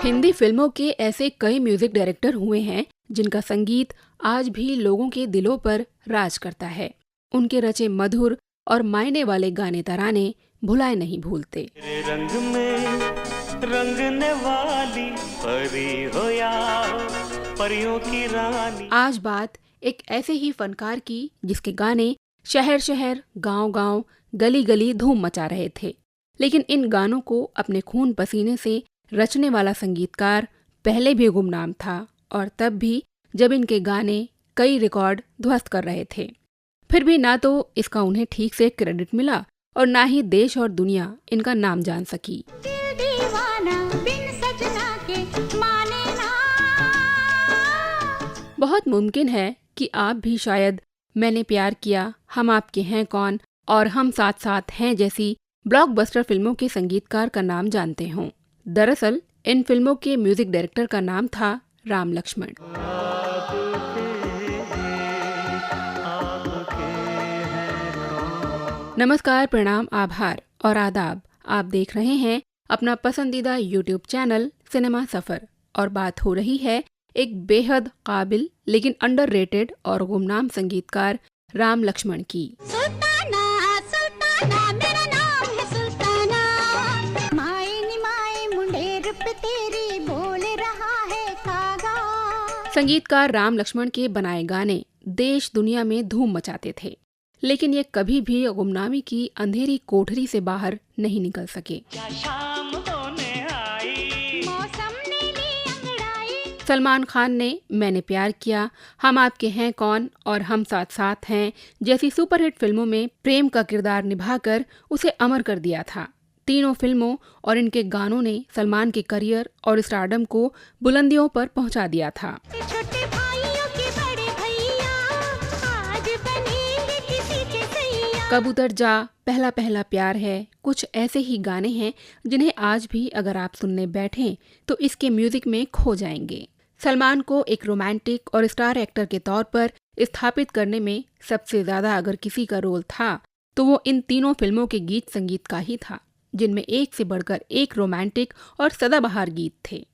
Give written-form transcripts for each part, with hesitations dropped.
हिंदी फिल्मों के ऐसे कई म्यूजिक डायरेक्टर हुए हैं जिनका संगीत आज भी लोगों के दिलों पर राज करता है। उनके रचे मधुर और मायने वाले गाने तराने भुलाए नहीं भूलते। रंग में रंगने वाली परी हो या परियों की रानी। आज बात एक ऐसे ही फनकार की जिसके गाने शहर शहर, गांव गांव, गली गली धूम मचा रहे थे। लेकिन इन गानों को अपने खून पसीने से रचने वाला संगीतकार पहले भी गुमनाम था, और तब भी जब इनके गाने कई रिकॉर्ड ध्वस्त कर रहे थे। फिर भी ना तो इसका उन्हें ठीक से क्रेडिट मिला और ना ही देश और दुनिया इनका नाम जान सकी। बहुत मुमकिन है कि आप भी शायद मैंने प्यार किया, हम आपके हैं कौन और हम साथ साथ हैं जैसी ब्लॉकबस्टर फिल्मों के संगीतकार का नाम जानते हों। दरअसल इन फिल्मों के म्यूजिक डायरेक्टर का नाम था राम लक्ष्मण। नमस्कार, प्रणाम, आभार और आदाब। आप देख रहे हैं अपना पसंदीदा यूट्यूब चैनल सिनेमा सफर, और बात हो रही है एक बेहद काबिल लेकिन अंडररेटेड और गुमनाम संगीतकार राम लक्ष्मण की। संगीतकार राम लक्ष्मण के बनाए गाने देश दुनिया में धूम मचाते थे, लेकिन ये कभी भी गुमनामी की अंधेरी कोठरी से बाहर नहीं निकल सके। सलमान खान ने मैंने प्यार किया, हम आपके हैं कौन और हम साथ साथ हैं जैसी सुपरहिट फिल्मों में प्रेम का किरदार निभाकर उसे अमर कर दिया था। तीनों फिल्मों और इनके गानों ने सलमान के करियर और स्टारडम को बुलंदियों पर पहुंचा दिया था। कबूतर जा, पहला पहला प्यार है, कुछ ऐसे ही गाने हैं जिन्हें आज भी अगर आप सुनने बैठें तो इसके म्यूजिक में खो जाएंगे। सलमान को एक रोमांटिक और स्टार एक्टर के तौर पर स्थापित करने में सबसे ज्यादा अगर किसी का रोल था तो वो इन तीनों फिल्मों के गीत संगीत का ही था, जिनमें एक से बढ़कर एक रोमांटिक और सदाबहार गीत थे।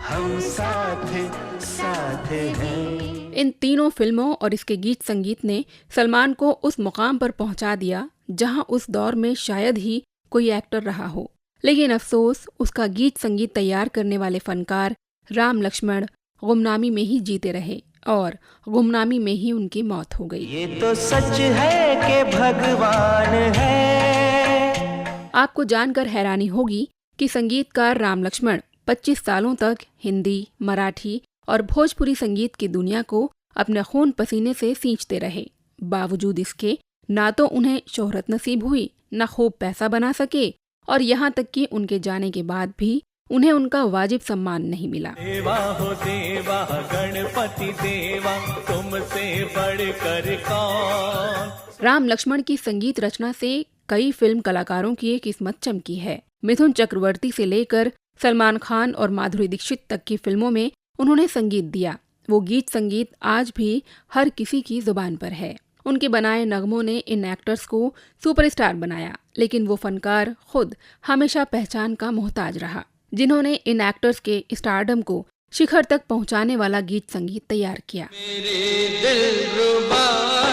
हम साथ हैं। इन तीनों फिल्मों और इसके गीत संगीत ने सलमान को उस मुकाम पर पहुंचा दिया जहां उस दौर में शायद ही कोई एक्टर रहा हो। लेकिन अफसोस, उसका गीत संगीत तैयार करने वाले फनकार राम लक्ष्मण गुमनामी में ही जीते रहे और गुमनामी में ही उनकी मौत हो गई। ये तो सच है कि भगवान है। आपको जानकर हैरानी होगी कि संगीतकार राम लक्ष्मण 25 सालों तक हिंदी, मराठी और भोजपुरी संगीत की दुनिया को अपने खून पसीने से सींचते रहे। बावजूद इसके ना तो उन्हें शोहरत नसीब हुई, ना खूब पैसा बना सके, और यहाँ तक कि उनके जाने के बाद भी उन्हें उनका वाजिब सम्मान नहीं मिला। देवा हो देवा, गणपति देवा, तुमसे बढ़कर कौन। राम लक्ष्मण की संगीत रचना से कई फिल्म कलाकारों की किस्मत चमकी है। मिथुन चक्रवर्ती से लेकर सलमान खान और माधुरी दीक्षित तक की फिल्मों में उन्होंने संगीत दिया। वो गीत संगीत आज भी हर किसी की जुबान पर है। उनके बनाए नगमों ने इन एक्टर्स को सुपरस्टार बनाया, लेकिन वो फनकार खुद हमेशा पहचान का मोहताज रहा, जिन्होंने इन एक्टर्स के स्टारडम को शिखर तक पहुंचाने वाला गीत संगीत तैयार किया। मेरे दिलरुबा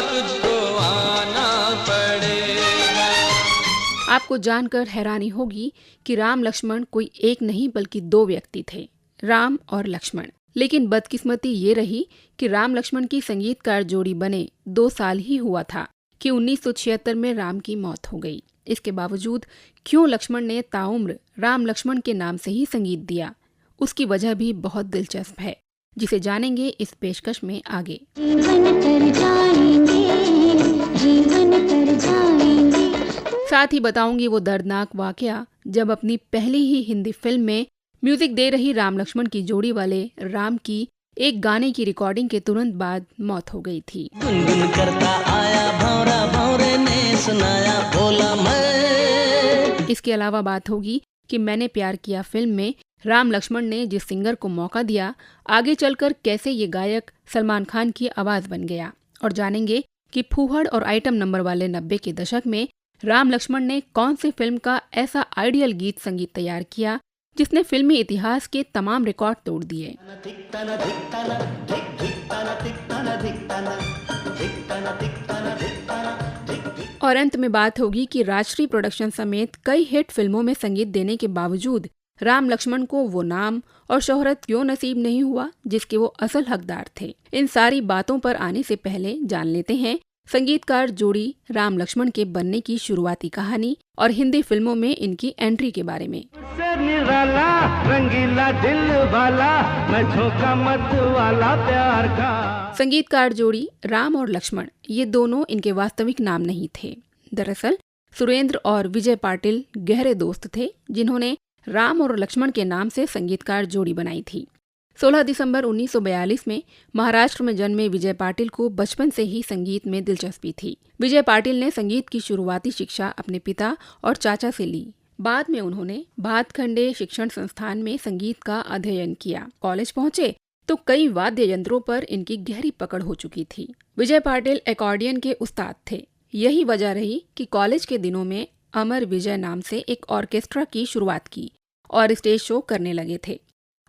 तुझको आना पड़ेगा। आपको जानकर हैरानी होगी कि राम लक्ष्मण कोई एक नहीं बल्कि दो व्यक्ति थे, राम और लक्ष्मण। लेकिन बदकिस्मती ये रही कि राम लक्ष्मण की संगीतकार जोड़ी बने 2 साल ही हुआ था कि 1976 में राम की मौत हो गई। इसके बावजूद क्यों लक्ष्मण ने ताउम्र राम लक्ष्मण के नाम से ही संगीत दिया, उसकी वजह भी बहुत दिलचस्प है, जिसे जानेंगे इस पेशकश में आगे। साथ ही बताऊंगी वो दर्दनाक वाकया जब अपनी पहली ही हिंदी फिल्म में म्यूजिक दे रही राम लक्ष्मण की जोड़ी वाले राम की एक गाने की रिकॉर्डिंग के तुरंत बाद मौत हो गई थी। गुनगुन करता आया भौरा, भौरे ने सुनाया बोला मैं। इसके अलावा बात होगी कि मैंने प्यार किया फिल्म में राम लक्ष्मण ने जिस सिंगर को मौका दिया, आगे चलकर कैसे ये गायक सलमान खान की आवाज बन गया, और जानेंगे कि फूहड़ और आइटम नंबर वाले 90 के दशक में राम लक्ष्मण ने कौन सी फिल्म का ऐसा आइडियल गीत संगीत तैयार किया जिसने फिल्मी इतिहास के तमाम रिकॉर्ड तोड़ दिए। और अंत में बात होगी कि राजश्री प्रोडक्शन समेत कई हिट फिल्मों में संगीत देने के बावजूद राम लक्ष्मण को वो नाम और शोहरत क्यों नसीब नहीं हुआ जिसके वो असल हकदार थे। इन सारी बातों पर आने से पहले जान लेते हैं संगीतकार जोड़ी राम लक्ष्मण के बनने की शुरुआती कहानी और हिंदी फिल्मों में इनकी एंट्री के बारे में। रंगीला दिल वाला, मैं झोंका मत वाला प्यार का। संगीतकार जोड़ी राम और लक्ष्मण ये दोनों इनके वास्तविक नाम नहीं थे। दरअसल सुरेंद्र और विजय पाटिल गहरे दोस्त थे जिन्होंने राम और लक्ष्मण के नाम से संगीतकार जोड़ी बनाई थी। 16 दिसंबर 1942 में महाराष्ट्र में जन्मे विजय पाटिल को बचपन से ही संगीत में दिलचस्पी थी। विजय पाटिल ने संगीत की शुरुआती शिक्षा अपने पिता और चाचा से ली। बाद में उन्होंने भातखंडे शिक्षण संस्थान में संगीत का अध्ययन किया। कॉलेज पहुंचे तो कई वाद्य यंत्रों पर इनकी गहरी पकड़ हो चुकी थी। विजय पाटिल एकॉर्डियन के उस्ताद थे। यही वजह रही कि कॉलेज के दिनों में अमर विजय नाम से एक ऑर्केस्ट्रा की शुरुआत की और स्टेज शो करने लगे थे।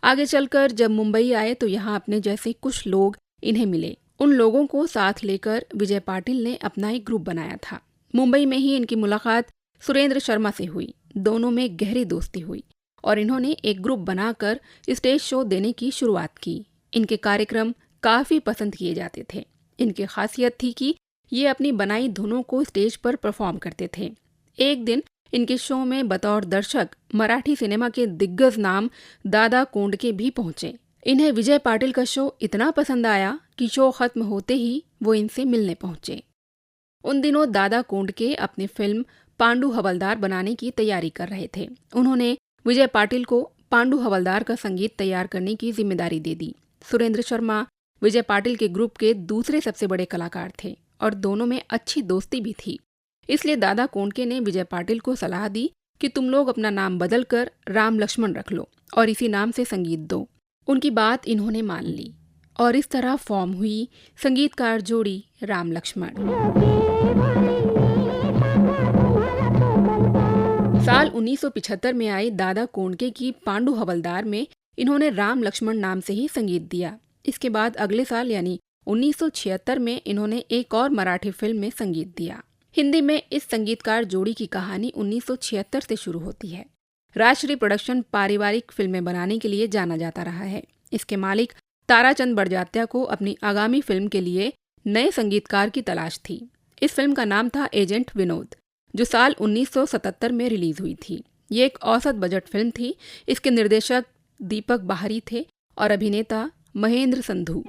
आगे चलकर जब मुंबई आए तो यहाँ अपने जैसे कुछ लोग इन्हें मिले। उन लोगों को साथ लेकर विजय पाटिल ने अपना एक ग्रुप बनाया था। मुंबई में ही इनकी मुलाकात सुरेंद्र शर्मा से हुई। दोनों में गहरी दोस्ती हुई और इन्होंने एक ग्रुप बनाकर स्टेज शो देने की शुरुआत की। इनके कार्यक्रम काफी पसंद किए जाते थे। इनकी खासियत थी कि ये अपनी बनाई धुनों को स्टेज पर परफॉर्म करते थे। एक दिन इनके शो में बतौर दर्शक मराठी सिनेमा के दिग्गज नाम दादा कोंडके भी पहुंचे। इन्हें विजय पाटिल का शो इतना पसंद आया कि शो खत्म होते ही वो इनसे मिलने पहुंचे। उन दिनों दादा कोंडके अपनी फिल्म पांडु हवलदार बनाने की तैयारी कर रहे थे। उन्होंने विजय पाटिल को पांडु हवलदार का संगीत तैयार करने की जिम्मेदारी दे दी। सुरेंद्र शर्मा विजय पाटिल के ग्रुप के दूसरे सबसे बड़े कलाकार थे और दोनों में अच्छी दोस्ती भी थी। इसलिए दादा कोंडके ने विजय पाटिल को सलाह दी कि तुम लोग अपना नाम बदलकर राम लक्ष्मण रख लो और इसी नाम से संगीत दो। उनकी बात इन्होंने मान ली और इस तरह फॉर्म हुई संगीतकार जोड़ी राम लक्ष्मण। साल 1975 में आई दादा कोंडके की पांडु हवलदार में इन्होंने राम लक्ष्मण नाम से ही संगीत दिया। इसके बाद अगले साल यानी 1976 में इन्होंने एक और मराठी फिल्म में संगीत दिया। हिंदी में इस संगीतकार जोड़ी की कहानी 1976 से शुरू होती है। राजश्री प्रोडक्शन पारिवारिक फिल्में बनाने के लिए जाना जाता रहा है। इसके मालिक ताराचंद बड़जात्या को अपनी आगामी फिल्म के लिए नए संगीतकार की तलाश थी। इस फिल्म का नाम था एजेंट विनोद, जो साल 1977 में रिलीज हुई थी। ये एक औसत बजट फिल्म थी। इसके निर्देशक दीपक बाहरी थे और अभिनेता महेंद्र संधू।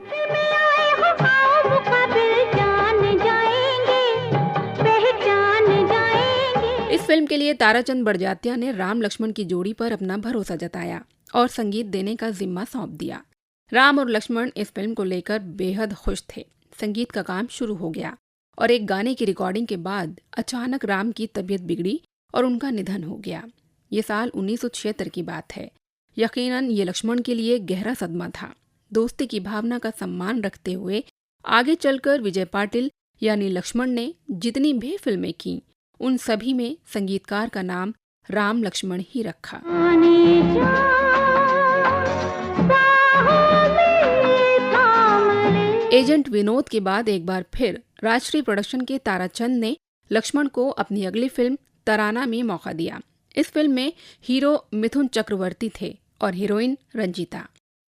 इस फिल्म के लिए ताराचंद बड़जात्या ने राम लक्ष्मण की जोड़ी पर अपना भरोसा जताया और संगीत देने का जिम्मा सौंप दिया। राम और लक्ष्मण इस फिल्म को लेकर बेहद खुश थे। संगीत का काम शुरू हो गया और एक गाने की रिकॉर्डिंग के बाद अचानक राम की तबीयत बिगड़ी और उनका निधन हो गया। ये साल 1976 की बात है। यकीनन ये लक्ष्मण के लिए गहरा सदमा था। दोस्ती की भावना का सम्मान रखते हुए आगे चलकर विजय पाटिल यानी लक्ष्मण ने जितनी भी फिल्में की उन सभी में संगीतकार का नाम राम लक्ष्मण ही रखा। एजेंट विनोद के बाद एक बार फिर राजश्री प्रोडक्शन के ताराचंद ने लक्ष्मण को अपनी अगली फिल्म तराना में मौका दिया। इस फिल्म में हीरो मिथुन चक्रवर्ती थे और हीरोइन रंजीता।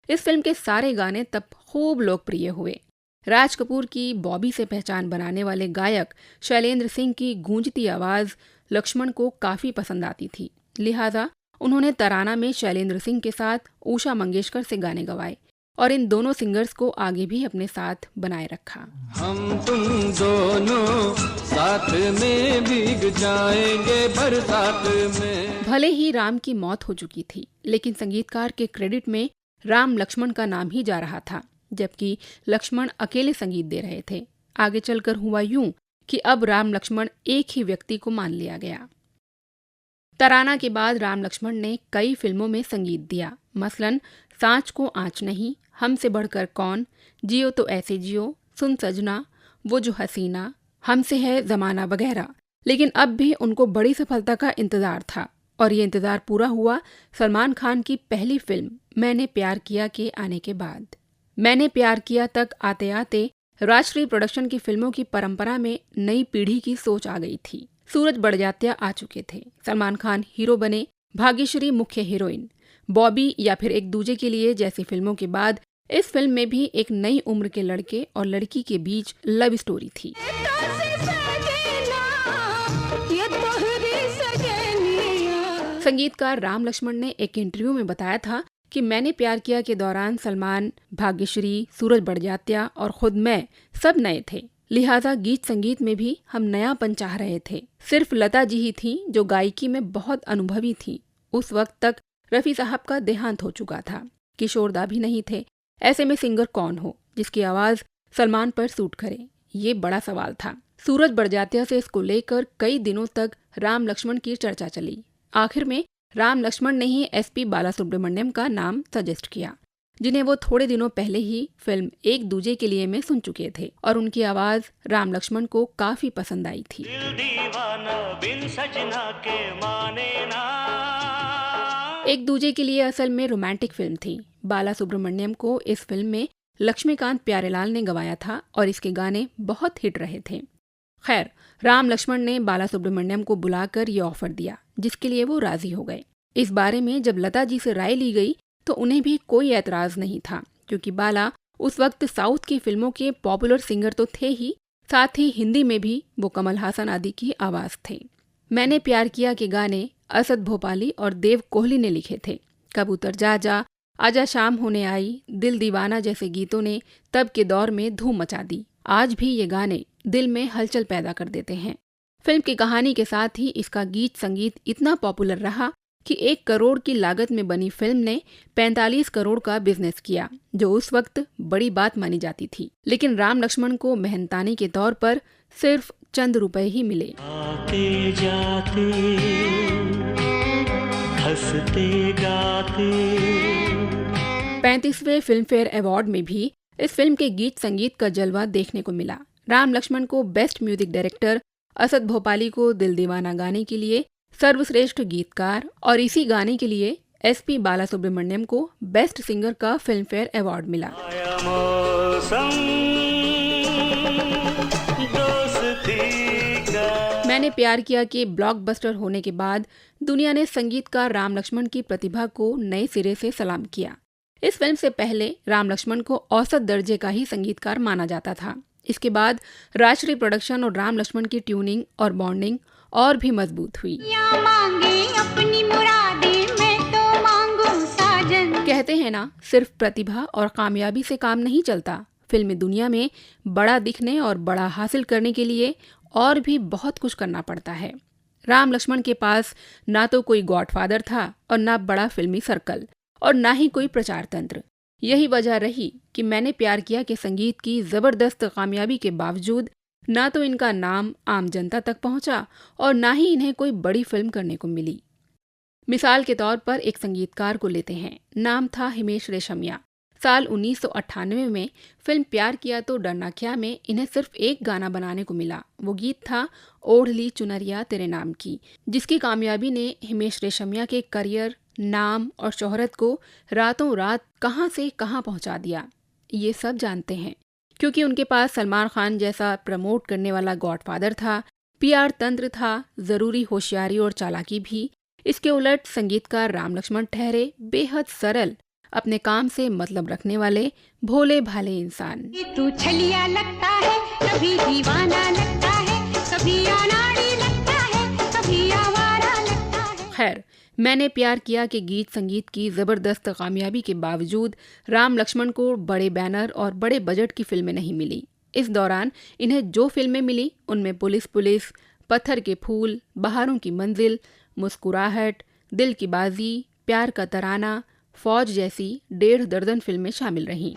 इस फिल्म के सारे गाने तब खूब लोकप्रिय हुए। राज कपूर की बॉबी से पहचान बनाने वाले गायक शैलेंद्र सिंह की गूंजती आवाज लक्ष्मण को काफी पसंद आती थी। लिहाजा उन्होंने तराना में शैलेंद्र सिंह के साथ उषा मंगेशकर से गाने गवाए और इन दोनों सिंगर्स को आगे भी अपने साथ बनाए रखा। हम तुम दोनों साथ में भीग जाएंगे बरसात में। भले ही राम की मौत हो चुकी थी, लेकिन संगीतकार के क्रेडिट में राम लक्ष्मण का नाम ही जा रहा था, जबकि लक्ष्मण अकेले संगीत दे रहे थे। आगे चलकर हुआ यूं कि अब राम लक्ष्मण एक ही व्यक्ति को मान लिया गया। तराना के बाद राम लक्ष्मण ने कई फिल्मों में संगीत दिया, मसलन सांच को आँच नहीं, हमसे बढ़कर कौन, जियो तो ऐसे जियो, सुन सजना, वो जो हसीना, हमसे है जमाना वगैरह। लेकिन अब भी उनको बड़ी सफलता का इंतजार था और ये इंतजार पूरा हुआ सलमान खान की पहली फिल्म मैंने प्यार किया के आने के बाद। मैंने प्यार किया तक आते आते राजश्री प्रोडक्शन की फिल्मों की परंपरा में नई पीढ़ी की सोच आ गई थी। सूरज बड़जात्या आ चुके थे, सलमान खान हीरो बने, भाग्यश्री मुख्य हीरोइन, बॉबी या फिर एक दूजे के लिए जैसी फिल्मों के बाद इस फिल्म में भी एक नई उम्र के लड़के और लड़की के बीच लव स्टोरी थी। संगीतकार राम लक्ष्मण ने एक इंटरव्यू में बताया था कि मैंने प्यार किया के दौरान सलमान, भाग्यश्री, सूरज बड़जात्या और खुद मैं सब नए थे, लिहाजा गीत संगीत में भी हम नयापन चाह रहे थे। सिर्फ लता जी ही थीं जो गायकी में बहुत अनुभवी थीं। उस वक्त तक रफी साहब का देहांत हो चुका था, किशोर दा भी नहीं थे। ऐसे में सिंगर कौन हो जिसकी आवाज सलमान पर सूट करे, ये बड़ा सवाल था। सूरज बड़जात्या से इसको लेकर कई दिनों तक राम लक्ष्मण की चर्चा चली। आखिर में राम लक्ष्मण ने ही एसपी बालासुब्रमण्यम का नाम सजेस्ट किया, जिन्हें वो थोड़े दिनों पहले ही फिल्म एक दूजे के लिए में सुन चुके थे और उनकी आवाज राम लक्ष्मण को काफी पसंद आई थी। दिल दीवाना बिन सजना के माने ना। एक दूजे के लिए असल में रोमांटिक फिल्म थी। बालासुब्रमण्यम को इस फिल्म में लक्ष्मीकांत प्यारेलाल ने गवाया था और इसके गाने बहुत हिट रहे थे। खैर, राम लक्ष्मण ने बालासुब्रमण्यम को बुलाकर ये ऑफर दिया, जिसके लिए वो राजी हो गए। इस बारे में जब लता जी से राय ली गई तो उन्हें भी कोई ऐतराज नहीं था, क्योंकि बाला उस वक्त साउथ की फिल्मों के पॉपुलर सिंगर तो थे ही, साथ ही हिंदी में भी वो कमल हासन आदि की आवाज थे। मैंने प्यार किया के गाने असद भोपाली और देव कोहली ने लिखे थे। कबूतर जा जा, आजा शाम होने आई, दिल दीवाना जैसे गीतों ने तब के दौर में धूम मचा दी। आज भी ये गाने दिल में हलचल पैदा कर देते हैं। फिल्म की कहानी के साथ ही इसका गीत संगीत इतना पॉपुलर रहा कि 1 करोड़ की लागत में बनी फिल्म ने 45 करोड़ का बिजनेस किया, जो उस वक्त बड़ी बात मानी जाती थी। लेकिन राम लक्ष्मण को मेहनतानी के तौर पर सिर्फ चंद रुपए ही मिले। आते जाते हंसते गाते। 35वें फिल्म फेयर अवार्ड में भी इस फिल्म के गीत संगीत का जलवा देखने को मिला। राम लक्ष्मण को best music director, Asad Bhopali को दिल दीवाना गाने के लिए सर्वश्रेष्ठ गीतकार और इसी गाने के लिए एसपी बालासुब्रमण्यम को बेस्ट सिंगर का फिल्म फेयर अवार्ड मिला। आया मौसम दोस्ती का। मैंने प्यार किया के ब्लॉकबस्टर होने के बाद दुनिया ने संगीतकार राम लक्ष्मण की प्रतिभा को नए सिरे से सलाम किया। इस फिल्म से पहले राम लक्ष्मण को औसत दर्जे का ही संगीतकार माना जाता था। इसके बाद राजश्री प्रोडक्शन और राम लक्ष्मण की ट्यूनिंग और बॉन्डिंग और भी मजबूत हुई। अपनी मुरादें मैं तो मांगू साजन। कहते हैं ना, सिर्फ प्रतिभा और कामयाबी से काम नहीं चलता। फिल्मी दुनिया में बड़ा दिखने और बड़ा हासिल करने के लिए और भी बहुत कुछ करना पड़ता है। राम लक्ष्मण के पास ना तो कोई गॉडफादर था और ना बड़ा फिल्मी सर्कल और ना ही कोई प्रचार तंत्र। यही वजह रही कि मैंने प्यार किया के संगीत की जबरदस्त कामयाबी के बावजूद ना तो इनका नाम आम जनता तक पहुंचा और ना ही इन्हें कोई बड़ी फिल्म करने को मिली। मिसाल के तौर पर एक संगीतकार को लेते हैं, नाम था हिमेश रेशमिया। साल 1998 में फिल्म प्यार किया तो डरना क्या में इन्हें सिर्फ एक गाना बनाने को मिला। वो गीत था ओढ़ ली चुनरिया तेरे नाम की, जिसकी कामयाबी ने हिमेश रेशमिया के करियर, नाम और शोहरत को रातों रात कहां से कहां पहुंचा दिया। ये सब जानते हैं क्योंकि उनके पास सलमान खान जैसा प्रमोट करने वाला गॉडफादर था, पीआर तंत्र था, जरूरी होशियारी और चालाकी भी। इसके उलट संगीतकार राम लक्ष्मण ठहरे बेहद सरल, अपने काम से मतलब रखने वाले भोले भाले इंसान। तू छलिया लगता है, कभी दीवाना लगता है, कभी अनाड़ी लगता है, कभी आवारा लगता है। खैर, मैंने प्यार किया के गीत संगीत की जबरदस्त कामयाबी के बावजूद राम लक्ष्मण को बड़े बैनर और बड़े बजट की फिल्में नहीं मिली। इस दौरान इन्हें जो फिल्में मिली उनमें पुलिस, पत्थर के फूल, बहारों की मंजिल, मुस्कुराहट, दिल की बाजी, प्यार का तराना, फौज जैसी 1.5 दर्जन फिल्में शामिल रहीं।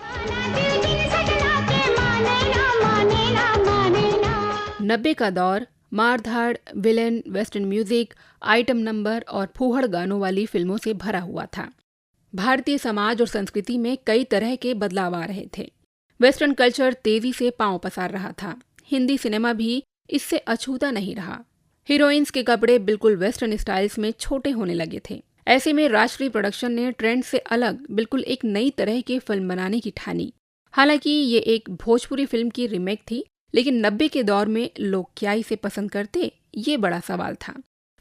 90 का दौर मारधाड़, villain, western music, item number और फूहड़ गानों वाली फिल्मों से भरा हुआ था। भारतीय समाज और संस्कृति में कई तरह के बदलाव आ रहे थे। वेस्टर्न कल्चर तेजी से पांव पसार रहा था। हिंदी सिनेमा भी इससे अछूता नहीं रहा। हीरोइंस के कपड़े बिल्कुल वेस्टर्न स्टाइल्स में छोटे होने लगे थे। ऐसे में राजश्री प्रोडक्शन ने ट्रेंड से अलग बिल्कुल एक नई तरह की फिल्म बनाने की ठानी। हालांकि ये एक भोजपुरी फिल्म की रीमेक थी, लेकिन 90 के दौर में लोग क्या इसे पसंद करते, ये बड़ा सवाल था।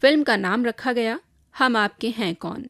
फिल्म का नाम रखा गया हम आपके हैं कौन।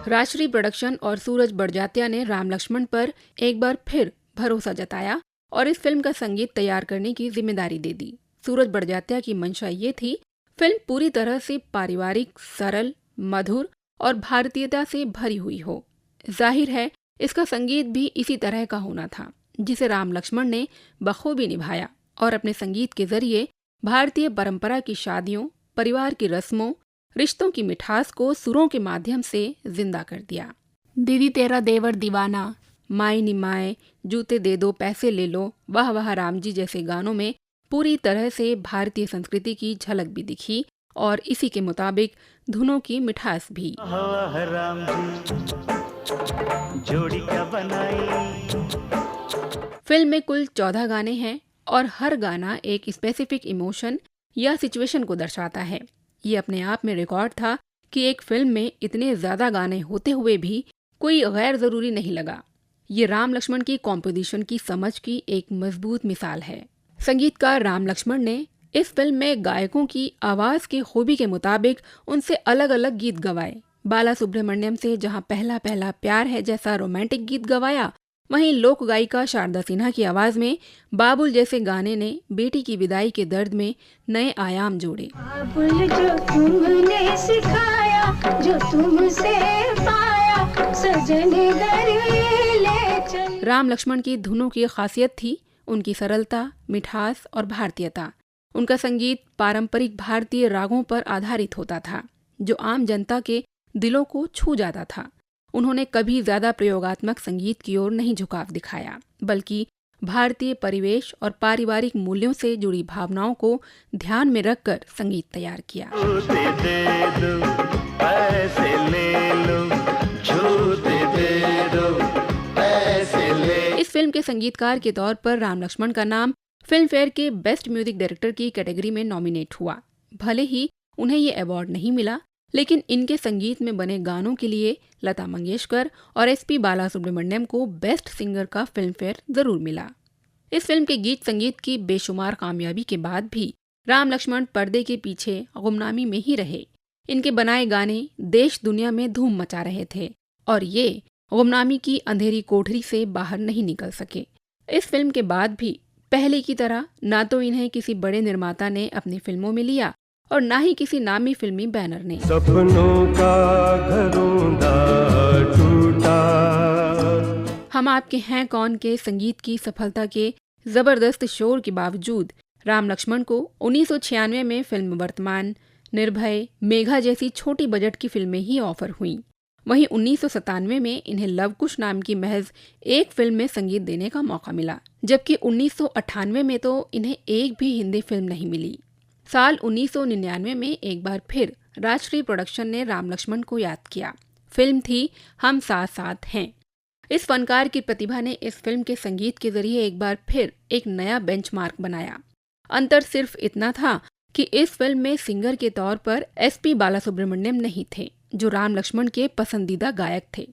राजश्री प्रोडक्शन और सूरज बड़जात्या ने राम लक्ष्मण पर एक बार फिर भरोसा जताया और इस फिल्म का संगीत तैयार करने की जिम्मेदारी दे दी। सूरज बड़जात्या की मंशा ये थी, फिल्म पूरी तरह से पारिवारिक, सरल, मधुर और भारतीयता से भरी हुई हो। जाहिर है इसका संगीत भी इसी तरह का होना था, जिसे राम लक्ष्मण ने बखूबी निभाया और अपने संगीत के जरिए भारतीय परंपरा की शादियों, परिवार की रस्मों, रिश्तों की मिठास को सुरों के माध्यम से जिंदा कर दिया। दीदी तेरा देवर दीवाना, माई नी माए, जूते दे दो पैसे ले लो, वाह वाह राम जी जैसे गानों में पूरी तरह से भारतीय संस्कृति की झलक भी दिखी और इसी के मुताबिक धुनों की मिठास भी। राम जी जोड़ी क्या बनाई। फिल्म में कुल 14 गाने हैं और हर गाना एक स्पेसिफिक इमोशन या सिचुएशन को दर्शाता है। ये अपने आप में रिकॉर्ड था कि एक फिल्म में इतने ज्यादा गाने होते हुए भी कोई गैर जरूरी नहीं लगा। ये राम लक्ष्मण की कॉम्पोजिशन की समझ की एक मजबूत मिसाल है। संगीतकार राम लक्ष्मण ने इस फिल्म में गायकों की आवाज की खूबी के मुताबिक उनसे अलग अलग गीत गवाए। बाला सुब्रमण्यम से जहां पहला पहला प्यार है जैसा रोमांटिक गीत गवाया, वहीं लोक गायिका शारदा सिन्हा की आवाज में बाबुल जैसे गाने ने बेटी की विदाई के दर्द में नए आयाम जोड़े। बाबुल जो तुमने सिखाया, जो तुमसे पाया, सजने दर ले चल। राम लक्ष्मण की धुनों की खासियत थी उनकी सरलता, मिठास और भारतीयता। उनका संगीत पारंपरिक भारतीय रागों पर आधारित होता था, जो आम जनता के दिलों को छू जाता था। उन्होंने कभी ज्यादा प्रयोगात्मक संगीत की ओर नहीं झुकाव दिखाया, बल्कि भारतीय परिवेश और पारिवारिक मूल्यों से जुड़ी भावनाओं को ध्यान में रखकर संगीत तैयार किया। इस फिल्म के संगीतकार के तौर पर राम लक्ष्मण का नाम फिल्म फेयर के बेस्ट म्यूजिक डायरेक्टर की कैटेगरी में नॉमिनेट हुआ। भले ही उन्हें ये अवार्ड नहीं मिला, लेकिन इनके संगीत में बने गानों के लिए लता मंगेशकर और एसपी बालासुब्रमण्यम को बेस्ट सिंगर का फिल्म फेयर जरूर मिला। इस फिल्म के गीत संगीत की बेशुमार कामयाबी के बाद भी राम लक्ष्मण पर्दे के पीछे गुमनामी में ही रहे। इनके बनाए गाने देश दुनिया में धूम मचा रहे थे और ये गुमनामी की अंधेरी कोठरी से बाहर नहीं निकल सके। इस फिल्म के बाद भी पहले की तरह ना तो इन्हें किसी बड़े निर्माता ने अपनी फिल्मों में लिया और ना ही किसी नामी फिल्मी बैनर ने। सपनों का घरोंदा टूटा। हम आपके हैं कौन के संगीत की सफलता के जबरदस्त शोर के बावजूद राम लक्ष्मण को 1996 में फिल्म वर्तमान, निर्भय, मेघा जैसी छोटी बजट की फिल्में ही ऑफर हुईं। वहीं 1997 में इन्हें लव कुश नाम की महज एक फिल्म में संगीत देने का मौका मिला, जबकि 1998 में तो इन्हें एक भी हिंदी फिल्म नहीं मिली। साल 1999 में एक बार फिर राजश्री प्रोडक्शन ने राम लक्ष्मण को याद किया। फिल्म थी हम साथ साथ हैं। इस फनकार की प्रतिभा ने इस फिल्म के संगीत के जरिए एक बार फिर एक नया बेंचमार्क बनाया। अंतर सिर्फ इतना था कि इस फिल्म में सिंगर के तौर पर एसपी बालासुब्रमण्यम नहीं थे, जो राम लक्ष्मण के पसंदीदा गायक थे।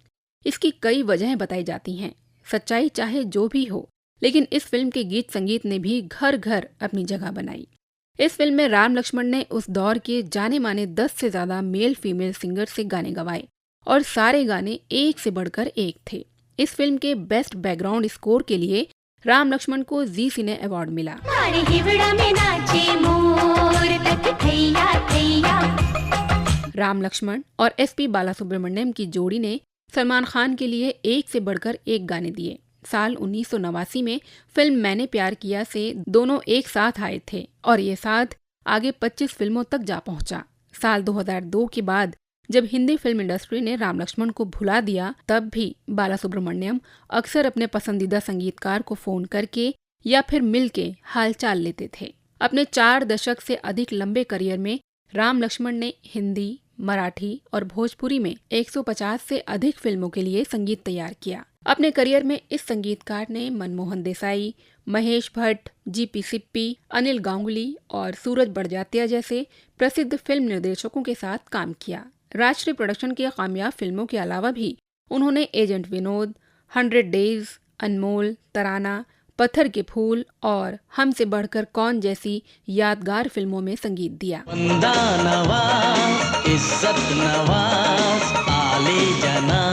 इसकी कई वजहें बताई जाती हैं। सच्चाई चाहे जो भी हो, लेकिन इस फिल्म के गीत संगीत ने भी घर घर अपनी जगह बनाई। इस फिल्म में राम लक्ष्मण ने उस दौर के जाने माने 10 से ज्यादा मेल फीमेल सिंगर से गाने गवाए और सारे गाने एक से बढ़कर एक थे। इस फिल्म के बेस्ट बैकग्राउंड स्कोर के लिए राम लक्ष्मण को जी सिने अवार्ड मिला। राम लक्ष्मण और एसपी बालासुब्रमण्यम की जोड़ी ने सलमान खान के लिए एक से बढ़कर एक गाने दिए। साल 1989 में फिल्म मैंने प्यार किया से दोनों एक साथ आए थे और ये साथ आगे 25 फिल्मों तक जा पहुंचा। साल 2002 के बाद जब हिंदी फिल्म इंडस्ट्री ने राम लक्ष्मण को भुला दिया, तब भी बालासुब्रमण्यम अक्सर अपने पसंदीदा संगीतकार को फोन करके या फिर मिलके हालचाल लेते थे। अपने 4 दशक से अधिक लंबे करियर में राम लक्ष्मण ने हिंदी, मराठी और भोजपुरी में 150 से अधिक फिल्मों के लिए संगीत तैयार किया। अपने करियर में इस संगीतकार ने मनमोहन देसाई, महेश भट्ट, जीपी सिप्पी, अनिल गांगुली और सूरज बड़जात्या जैसे प्रसिद्ध फिल्म निर्देशकों के साथ काम किया। राष्ट्रीय प्रोडक्शन की कामयाब फिल्मों के अलावा भी उन्होंने एजेंट विनोद, 100 डेज, अनमोल, तराना, पत्थर के फूल और हमसे बढ़कर कौन जैसी यादगार फिल्मों में संगीत दिया। बंदा नवाज, इज्जत नवाज, आले जना।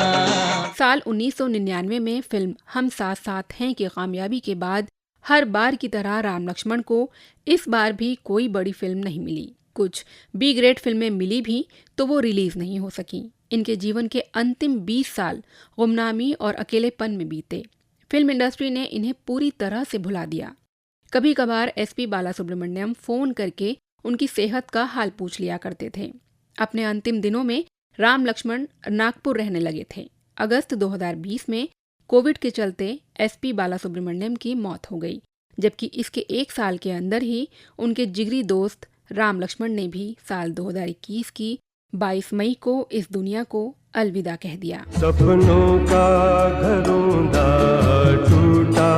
साल 1999 में फिल्म हम साथ साथ हैं की कामयाबी के बाद हर बार की तरह राम लक्ष्मण को इस बार भी कोई बड़ी फिल्म नहीं मिली। कुछ बी ग्रेड फिल्में मिली भी तो वो रिलीज नहीं हो सकी। इनके जीवन के अंतिम 20 साल गुमनामी और अकेलेपन में बीते। फिल्म इंडस्ट्री ने इन्हें पूरी तरह से भुला दिया। कभी कभार एसपी बालासुब्रमण्यम फोन करके उनकी सेहत का हाल पूछ लिया करते थे। अपने अंतिम दिनों में राम लक्ष्मण नागपुर रहने लगे थे। अगस्त 2020 में कोविड के चलते एसपी बालासुब्रमण्यम की मौत हो गई, जबकि इसके 1 साल के अंदर ही उनके जिगरी दोस्त राम लक्ष्मण ने भी साल 2021 की 22 मई को इस दुनिया को अलविदा कह दिया। सपनों का घरोंदा टूटा।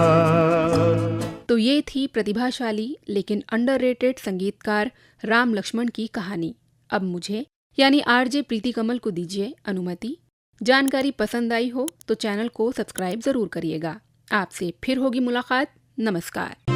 तो ये थी प्रतिभाशाली लेकिन अंडररेटेड संगीतकार राम लक्ष्मण की कहानी। अब मुझे यानी आरजे प्रीति कमल को दीजिए अनुमति। जानकारी पसंद आई हो तो चैनल को सब्सक्राइब जरूर करिएगा। आपसे फिर होगी मुलाकात। नमस्कार।